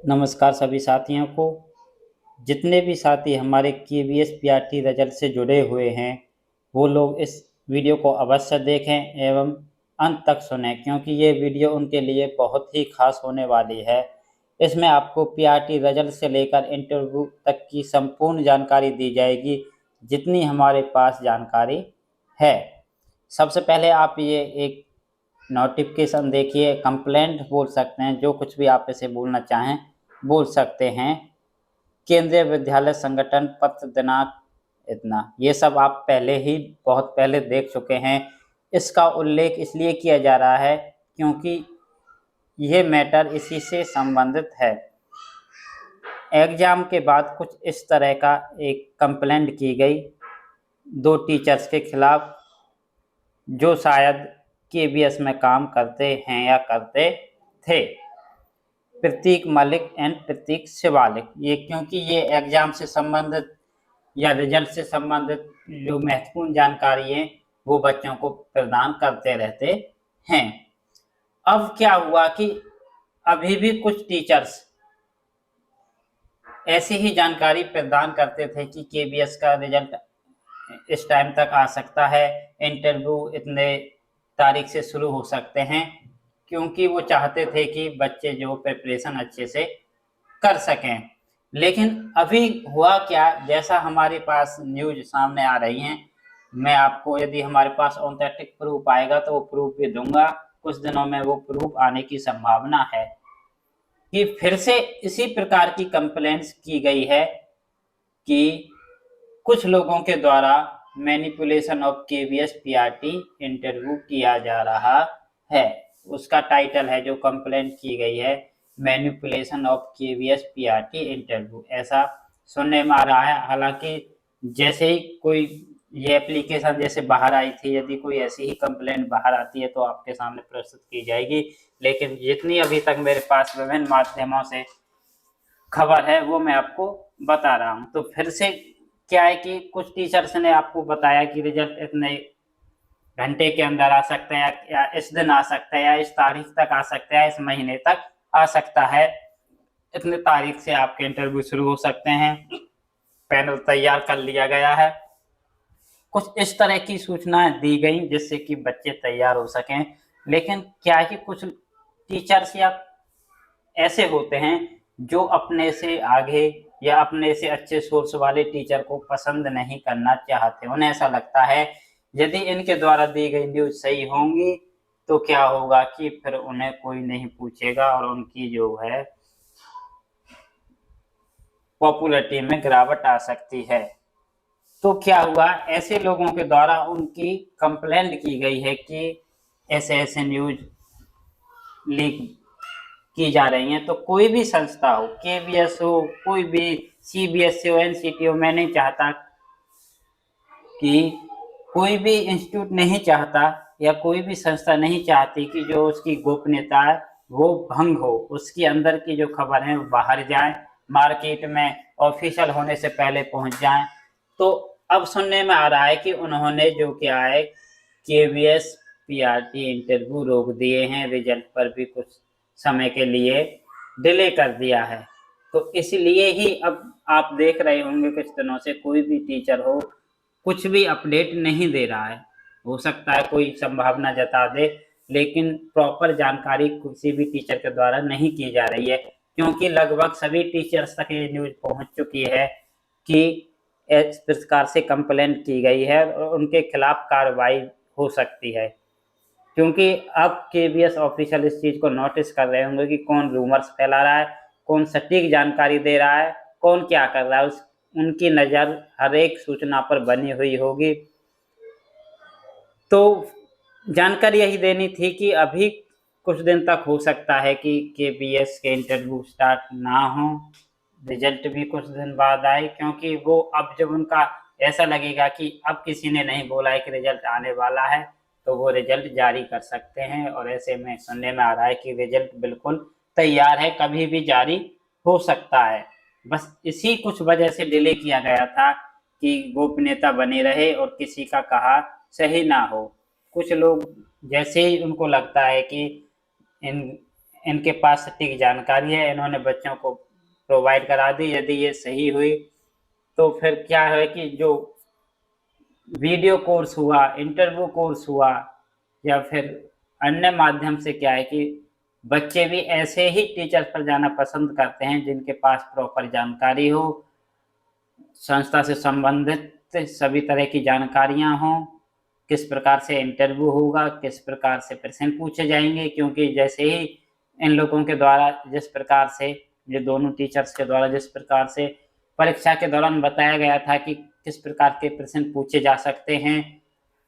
नमस्कार सभी साथियों को। जितने भी साथी हमारे केवीएस पीआरटी रिजल्ट से जुड़े हुए हैं वो लोग इस वीडियो को अवश्य देखें एवं अंत तक सुनें, क्योंकि ये वीडियो उनके लिए बहुत ही खास होने वाली है। इसमें आपको पीआरटी रिजल्ट से लेकर इंटरव्यू तक की संपूर्ण जानकारी दी जाएगी, जितनी हमारे पास जानकारी है। सबसे पहले आप ये एक नोटिफिकेशन देखिए, कंप्लेंट बोल सकते हैं, जो कुछ भी आप इसे बोलना चाहें बोल सकते हैं। केंद्रीय विद्यालय संगठन पत्र दिनांक इतना, ये सब आप पहले ही बहुत पहले देख चुके हैं। इसका उल्लेख इसलिए किया जा रहा है क्योंकि यह मैटर इसी से संबंधित है। एग्जाम के बाद कुछ इस तरह का एक कंप्लेंट की गई दो टीचर्स के खिलाफ, जो शायद केवीएस में काम करते हैं या करते थे। प्रतीक मलिक एंड प्रतीक शिवालिक, ये क्योंकि ये एग्जाम से संबंधित या रिजल्ट से संबंधित जो महत्वपूर्ण जानकारी है वो बच्चों को प्रदान करते रहते हैं। अब क्या हुआ कि अभी भी कुछ टीचर्स ऐसी ही जानकारी प्रदान करते थे कि केवीएस का रिजल्ट इस टाइम तक आ सकता है, इंटरव्यू इतने तारीख से शुरू हो सकते हैं, क्योंकि वो चाहते थे कि बच्चे जो प्रिपरेशन अच्छे से कर सकें। लेकिन अभी हुआ क्या, जैसा हमारे पास न्यूज सामने आ रही हैं, मैं आपको यदि हमारे पास ऑथेंटिक प्रूफ आएगा तो वो प्रूफ भी दूंगा। कुछ दिनों में वो प्रूफ आने की संभावना है कि फिर से इसी प्रकार की कंप्लेंट्स की गई है कि कुछ लोगों के द्वारा manipulation of KVS PRT interview किया जा रहा है। उसका टाइटल है जो कंप्लेंट की गई है, manipulation of KVS PRT interview, ऐसा सुनने में आ रहा है। हालांकि जैसे ही कोई ये एप्लीकेशन जैसे बाहर आई थी, यदि कोई ऐसी ही कंप्लेंट बाहर आती है तो आपके सामने प्रस्तुत की जाएगी, लेकिन जितनी अभी तक मेरे पास विभिन्न माध्यमों से खबर है वो मैं आपको बता रहा हूँ। तो फिर से क्या है कि कुछ टीचर्स ने आपको बताया कि रिजल्ट इतने घंटे के अंदर आ सकते हैं, या इस दिन आ सकता है, या इस तारीख तक आ सकता है, इस महीने तक आ सकता है, इतने तारीख से आपके इंटरव्यू शुरू हो सकते हैं, पैनल तैयार कर लिया गया है। कुछ इस तरह की सूचनाएं दी गई जिससे कि बच्चे तैयार हो सकें। लेकिन क्या है कि कुछ टीचर्स या ऐसे होते हैं जो अपने से आगे या अपने से अच्छे सोर्स वाले टीचर को पसंद नहीं करना चाहते। उन्हें ऐसा लगता है यदि इनके द्वारा दी गई न्यूज सही होंगी तो क्या होगा कि फिर उन्हें कोई नहीं पूछेगा और उनकी जो है पॉपुलैरिटी में गिरावट आ सकती है। तो क्या हुआ, ऐसे लोगों के द्वारा उनकी कंप्लेंट की गई है कि ऐसे ऐसे न्यूज लीक की जा रही हैं। तो कोई भी संस्था हो, केवीएस हो, कोई भी सीबीएसई हो, एनसीटी हो, मैं नहीं चाहता कि कोई भी इंस्टीट्यूट नहीं चाहता या कोई भी संस्था नहीं चाहती कि जो उसकी गोपनीयता है वो भंग हो, उसके अंदर की जो खबर है वो बाहर जाए, मार्केट में ऑफिशियल होने से पहले पहुंच जाए। तो अब सुनने में आ रहा है कि उन्होंने जो क्या है केवीएस पीआरटी इंटरव्यू रोक दिए हैं, रिजल्ट पर भी कुछ समय के लिए डिले कर दिया है। तो इसलिए ही अब आप देख रहे होंगे कुछ दिनों से कोई भी टीचर हो कुछ भी अपडेट नहीं दे रहा है। हो सकता है कोई संभावना जता दे, लेकिन प्रॉपर जानकारी किसी भी टीचर के द्वारा नहीं की जा रही है, क्योंकि लगभग सभी टीचर्स तक ये न्यूज पहुंच चुकी है कि इस प्रकार से कंप्लेंट की गई है और उनके खिलाफ कार्रवाई हो सकती है। क्योंकि अब केवीएस ऑफिशियल इस चीज को नोटिस कर रहे होंगे कि कौन रूमर्स फैला रहा है, कौन सटीक जानकारी दे रहा है, कौन क्या कर रहा है, उनकी नजर हर एक सूचना पर बनी हुई होगी। तो जानकारी यही देनी थी कि अभी कुछ दिन तक हो सकता है कि केवीएस के इंटरव्यू स्टार्ट ना हो, रिजल्ट भी कुछ दिन बाद आए, क्योंकि वो अब जब उनका ऐसा लगेगा कि अब किसी ने नहीं बोला है कि रिजल्ट आने वाला है तो वो रिजल्ट जारी कर सकते हैं। और ऐसे में सुनने में आ रहा है कि रिजल्ट बिल्कुल तैयार है, कभी भी जारी हो सकता है। बस इसी कुछ वजह से डिले किया गया था कि गोपनीयता बनी रहे और किसी का कहा सही ना हो। कुछ लोग जैसे ही उनको लगता है कि इन इनके पास सटीक जानकारी है, इन्होंने बच्चों को प्रोवाइड करा दी। यदि ये सही हुई तो फिर क्या है कि जो वीडियो कोर्स हुआ, इंटरव्यू कोर्स हुआ, या फिर अन्य माध्यम से क्या है कि बच्चे भी ऐसे ही टीचर पर जाना पसंद करते हैं जिनके पास प्रॉपर जानकारी हो, संस्था से संबंधित सभी तरह की जानकारियां हों, किस प्रकार से इंटरव्यू होगा, किस प्रकार से प्रश्न पूछे जाएंगे। क्योंकि जैसे ही इन लोगों के द्वारा जिस प्रकार से, ये दोनों टीचर्स के द्वारा जिस प्रकार से परीक्षा के दौरान बताया गया था कि किस प्रकार के प्रश्न पूछे जा सकते हैं,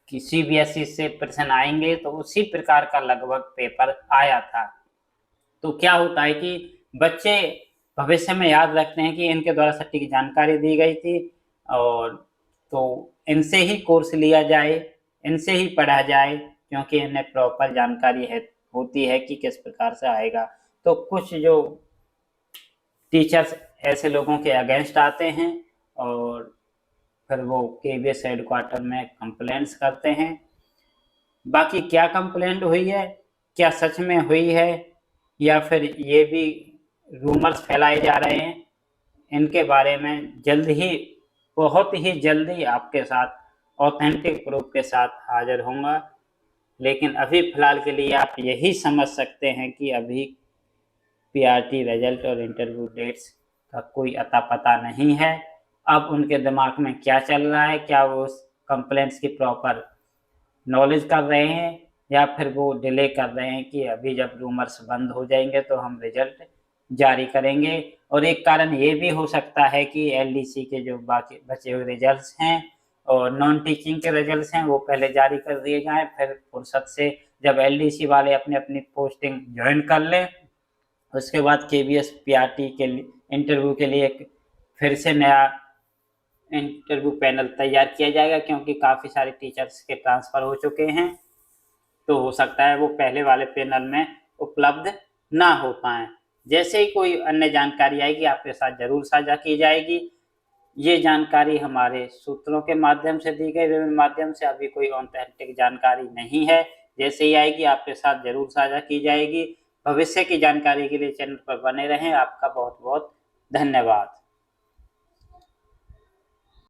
कि सीबीएसई से प्रश्न आएंगे, तो उसी प्रकार का लगभग पेपर आया था। तो क्या होता है कि बच्चे भविष्य में याद रखते हैं कि इनके द्वारा सटीक जानकारी दी गई थी, और तो इनसे ही कोर्स लिया जाए, इनसे ही पढ़ा जाए, क्योंकि इन्हें प्रॉपर जानकारी होती है कि किस प्रकार से आएगा। तो कुछ जो टीचर्स ऐसे लोगों के अगेंस्ट आते हैं और फिर वो केबीएस हेडक्वार्टर में कंप्लेंट्स करते हैं। बाकी क्या कंप्लेंट हुई है, क्या सच में हुई है, या फिर ये भी रूमर्स फैलाए जा रहे हैं, इनके बारे में जल्द ही, बहुत ही जल्दी आपके साथ ऑथेंटिक प्रूफ के साथ हाजिर होऊंगा। लेकिन अभी फिलहाल के लिए आप यही समझ सकते हैं कि अभी पीआरटी रिजल्ट और इंटरव्यू डेट्स का कोई अता पता नहीं है। अब उनके दिमाग में क्या चल रहा है, क्या वो उस कंप्लेंट्स की प्रॉपर नॉलेज कर रहे हैं, या फिर वो डिले कर रहे हैं कि अभी जब रूमर्स बंद हो जाएंगे तो हम रिजल्ट जारी करेंगे। और एक कारण ये भी हो सकता है कि एलडीसी के जो बाकी बचे हुए रिजल्ट्स हैं और नॉन टीचिंग के रिजल्ट्स हैं वो पहले जारी कर दिए जाएं, फिर फुर्सत से जब एलडीसी वाले अपनी अपनी पोस्टिंग ज्वाइन कर लें, उसके बाद केबीएस पीआरटी के इंटरव्यू के लिए फिर से नया इंटरव्यू पैनल तैयार किया जाएगा। क्योंकि काफ़ी सारे टीचर्स के ट्रांसफ़र हो चुके हैं, तो हो सकता है वो पहले वाले पैनल में उपलब्ध ना हो पाएँ। जैसे ही कोई अन्य जानकारी आएगी आपके साथ ज़रूर साझा की जाएगी। ये जानकारी हमारे सूत्रों के माध्यम से दी गई, विभिन्न माध्यम से, अभी कोई ऑथेंटिक जानकारी नहीं है। जैसे ही आएगी आपके साथ ज़रूर साझा की जाएगी। भविष्य की जानकारी के लिए चैनल पर बने रहें। आपका बहुत बहुत धन्यवाद।